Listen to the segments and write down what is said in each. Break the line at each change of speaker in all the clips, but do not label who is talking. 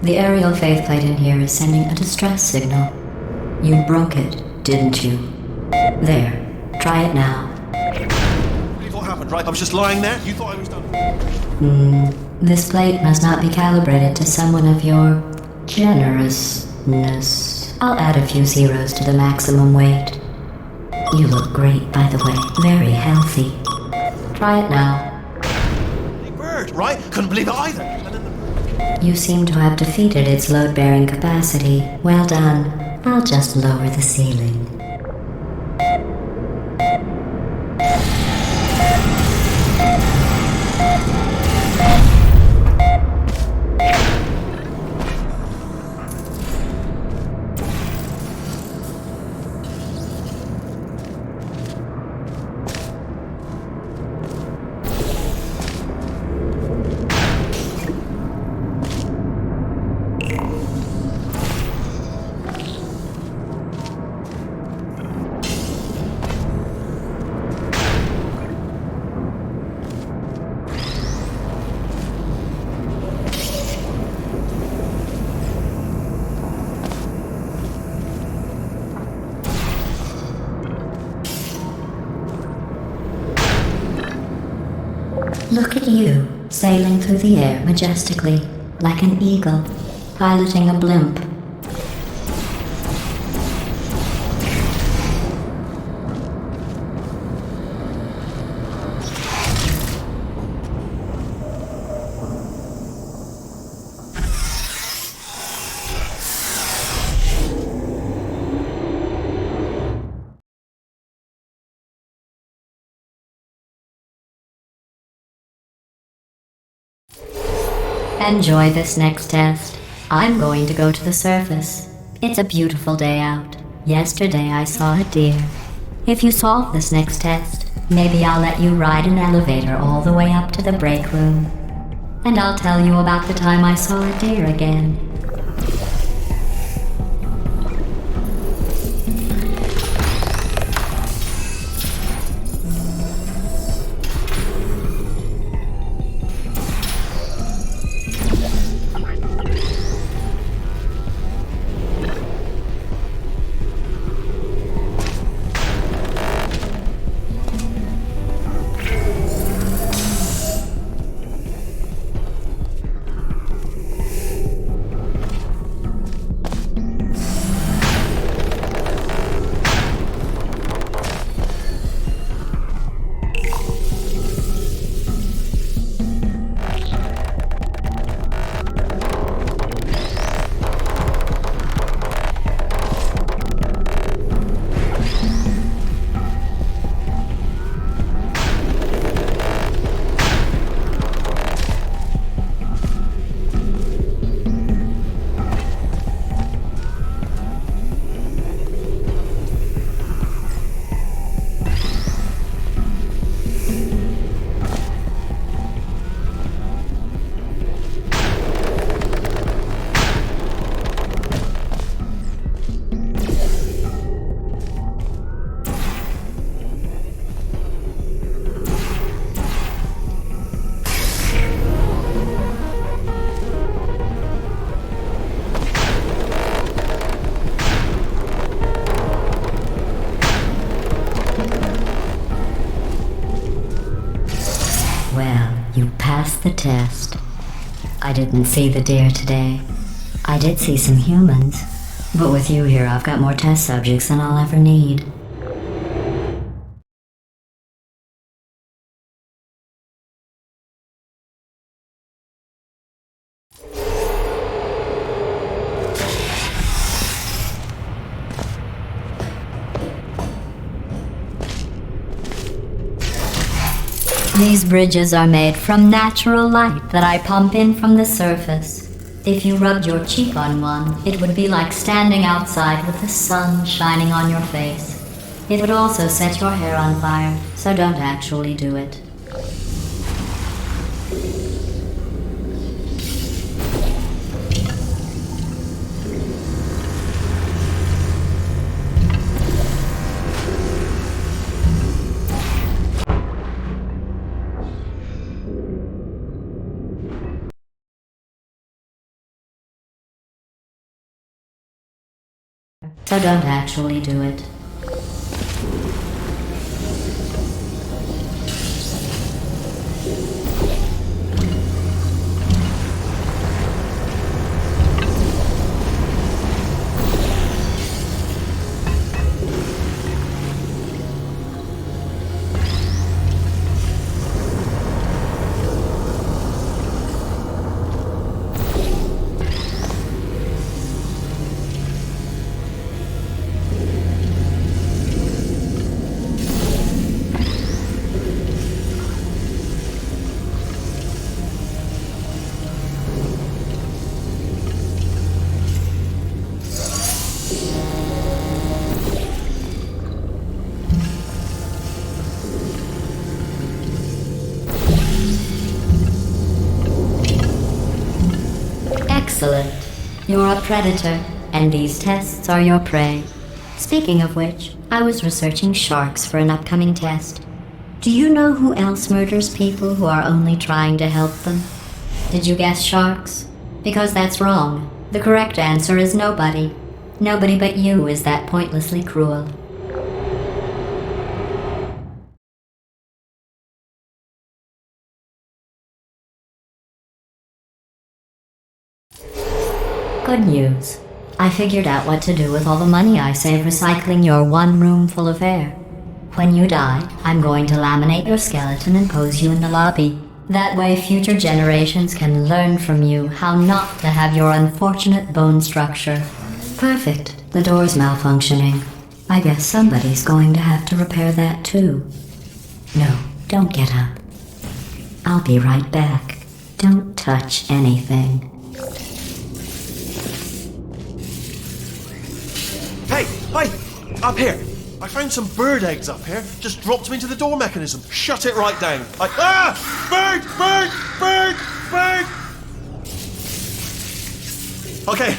The aerial faceplate in here is sending a distress signal. You broke it, didn't you? There. Try it now.
You what happened, right? I was just lying there. You thought I was done.
This plate must not be calibrated to someone of your generousness. I'll add a few zeros to the maximum weight. You look great, by the way. Very healthy. Try it now.
Big bird, right? Couldn't believe it either. And then
You seem to have defeated its load-bearing capacity. Well done. I'll just lower the ceiling. Look at you, sailing through the air majestically, like an eagle, piloting a blimp. Enjoy this next test. I'm going to go to the surface. It's a beautiful day out. Yesterday I saw a deer. If you solve this next test, maybe I'll let you ride an elevator all the way up to the break room. And I'll tell you about the time I saw a deer again. Well, you passed the test. I didn't see the deer today. I did see some humans, but with you here I've got more test subjects than I'll ever need. These bridges are made from natural light that I pump in from the surface. If you rubbed your cheek on one, it would be like standing outside with the sun shining on your face. It would also set your hair on fire, so don't actually do it. so don't actually do it. Excellent. You're a predator, and these tests are your prey. Speaking of which, I was researching sharks for an upcoming test. Do you know who else murders people who are only trying to help them? Did you guess sharks? Because that's wrong. The correct answer is nobody. Nobody but you is that pointlessly cruel. Good news. I figured out what to do with all the money I save recycling your one room full of air. When you die, I'm going to laminate your skeleton and pose you in the lobby. That way future generations can learn from you how not to have your unfortunate bone structure. Perfect. The door's malfunctioning. I guess somebody's going to have to repair that too. No, don't get up. I'll be right back. Don't touch anything.
Hey, up here. I found some bird eggs up here. Just dropped them into the door mechanism. Shut it right down. Bird! Okay,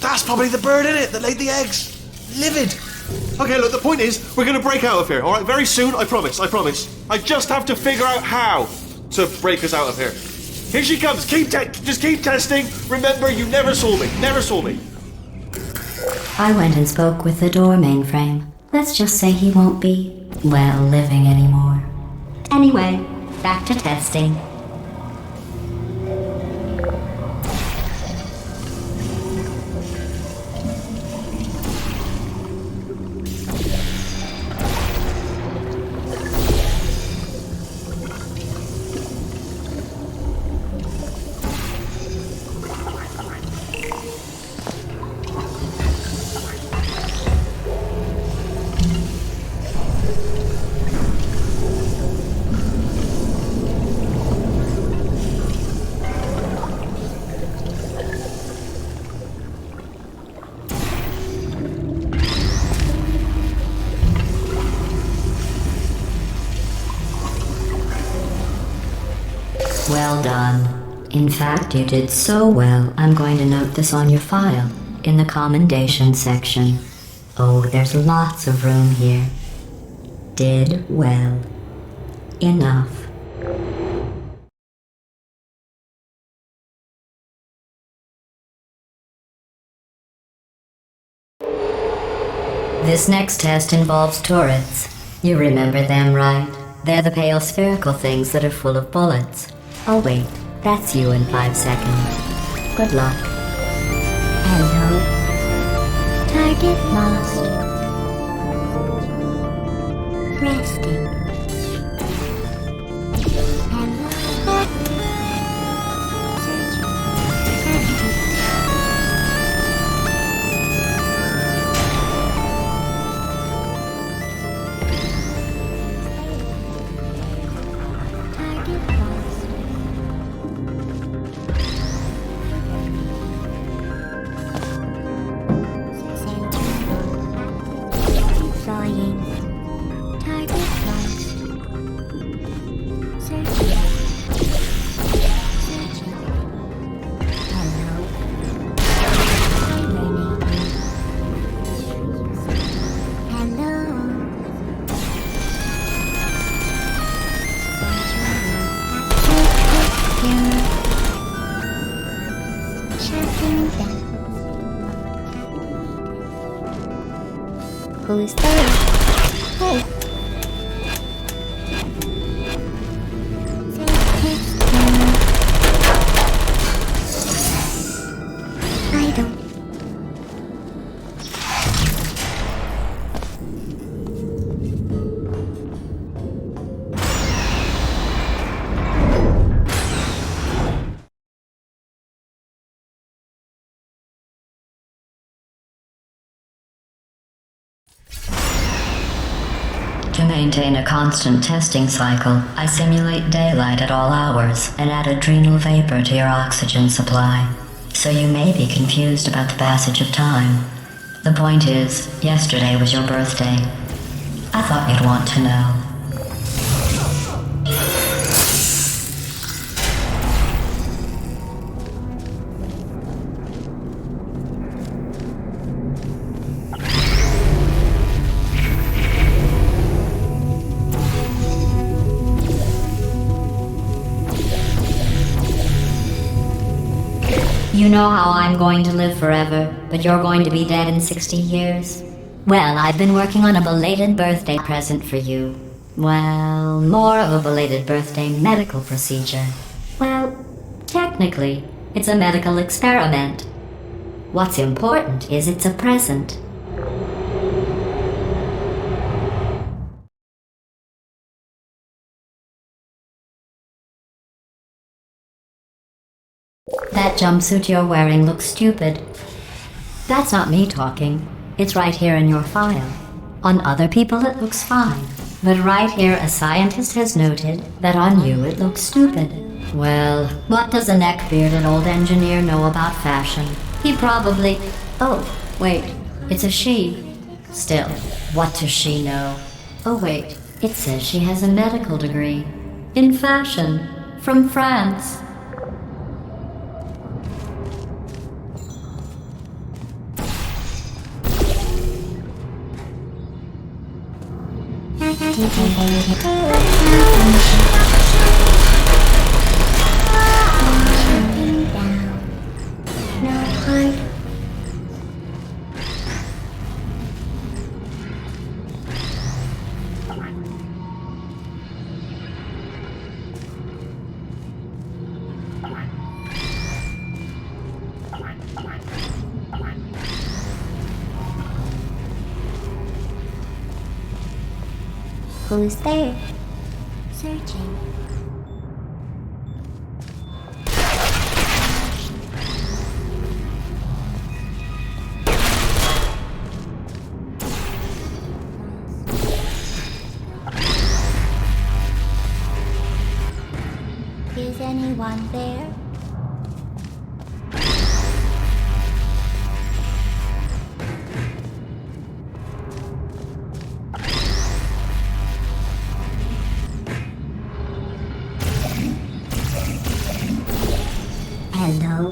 that's probably the bird in it that laid the eggs. Livid. Okay, look, the point is, we're gonna break out of here, alright? Very soon, I promise. I just have to figure out how to break us out of here. Here she comes. Just keep testing. Remember, you never saw me.
I went and spoke with the door mainframe. Let's just say he won't be, well, living anymore. Anyway, back to testing. Well done. In fact, you did so well, I'm going to note this on your file, in the commendation section. Oh, there's lots of room here. Did well. Enough. This next test involves turrets. You remember them, right? They're the pale spherical things that are full of bullets. Oh wait, that's you in 5 seconds. Good luck. Hello. Target lost. Resting.
Who's there? Hey. I don't.
To maintain a constant testing cycle, I simulate daylight at all hours and add adrenal vapor to your oxygen supply. So you may be confused about the passage of time. The point is, yesterday was your birthday. I thought you'd want to know. You know how I'm going to live forever, but you're going to be dead in 60 years? Well, I've been working on a belated birthday present for you. Well, more of a belated birthday medical procedure. Well, technically, it's a medical experiment. What's important is it's a present. That jumpsuit you're wearing looks stupid. That's not me talking. It's right here in your file. On other people it looks fine. But right here a scientist has noted that on you it looks stupid. Well, what does a neck-bearded old engineer know about fashion? He probably... Oh, wait. It's a she. Still, what does she know? Oh wait, it says she has a medical degree. In fashion. From France.
Who's there? Searching. Is anyone there? Hello?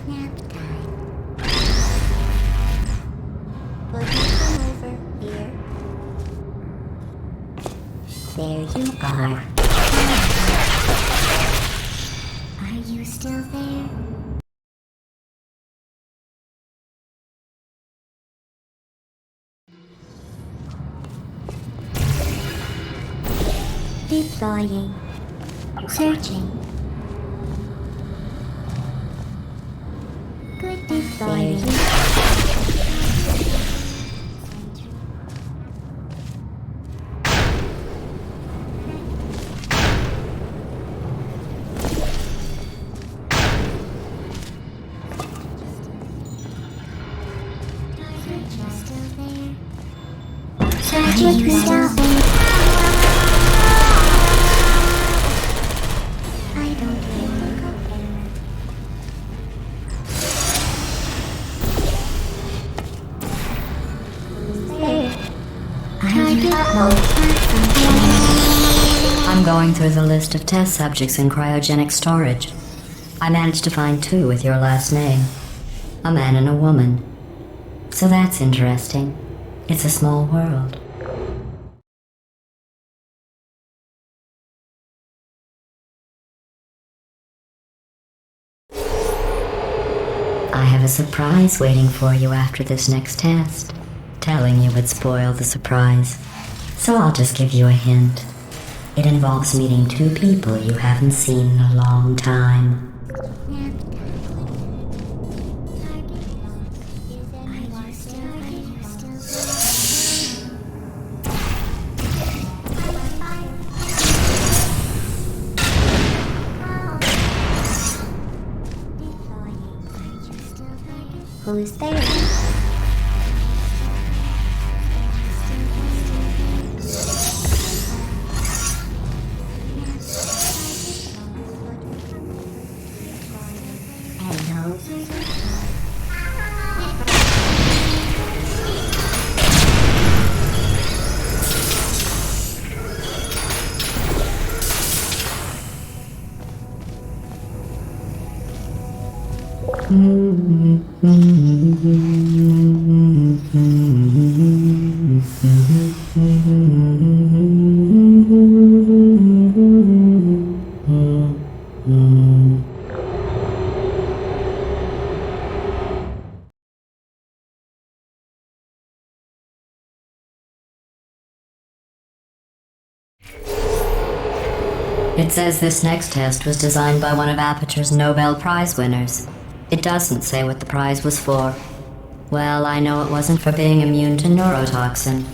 Nap time. Will you come over here? There you are. Are you still there? Deploying. Searching. Good deploying. Searching still there. I don't
I'm going through the list of test subjects in cryogenic storage. I managed to find 2 with your last name. A man and a woman. So that's interesting. It's a small world. I have a surprise waiting for you after this next test. Telling you would spoil the surprise, so I'll just give you a hint. It involves meeting two people you haven't seen in a long time.
Who's there? Hello.
It says this next test was designed by one of Aperture's Nobel Prize winners. It doesn't say what the prize was for. Well, I know it wasn't for being immune to neurotoxin.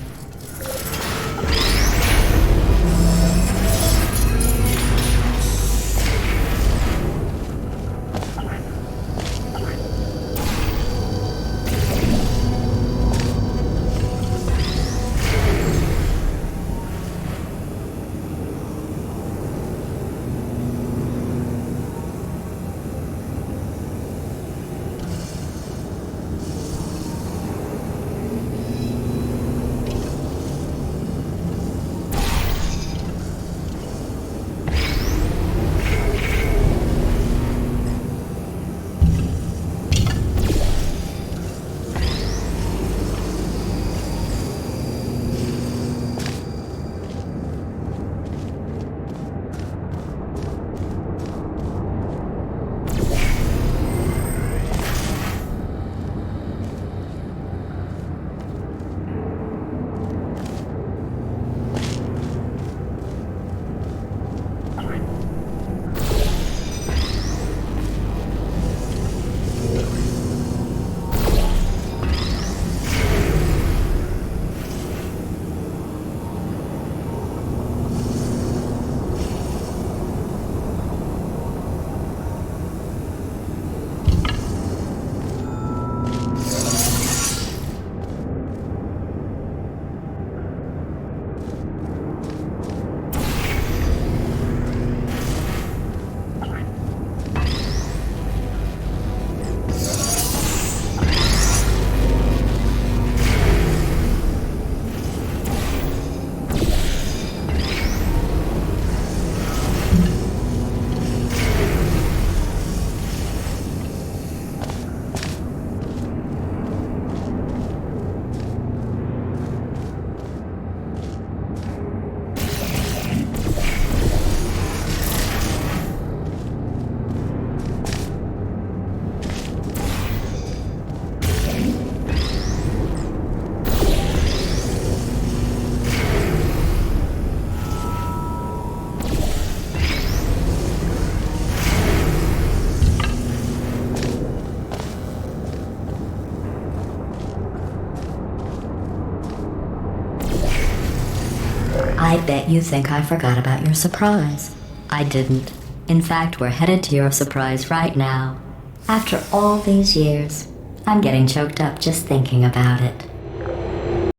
I bet you think I forgot about your surprise. I didn't. In fact, we're headed to your surprise right now. After all these years, I'm getting choked up just thinking about it.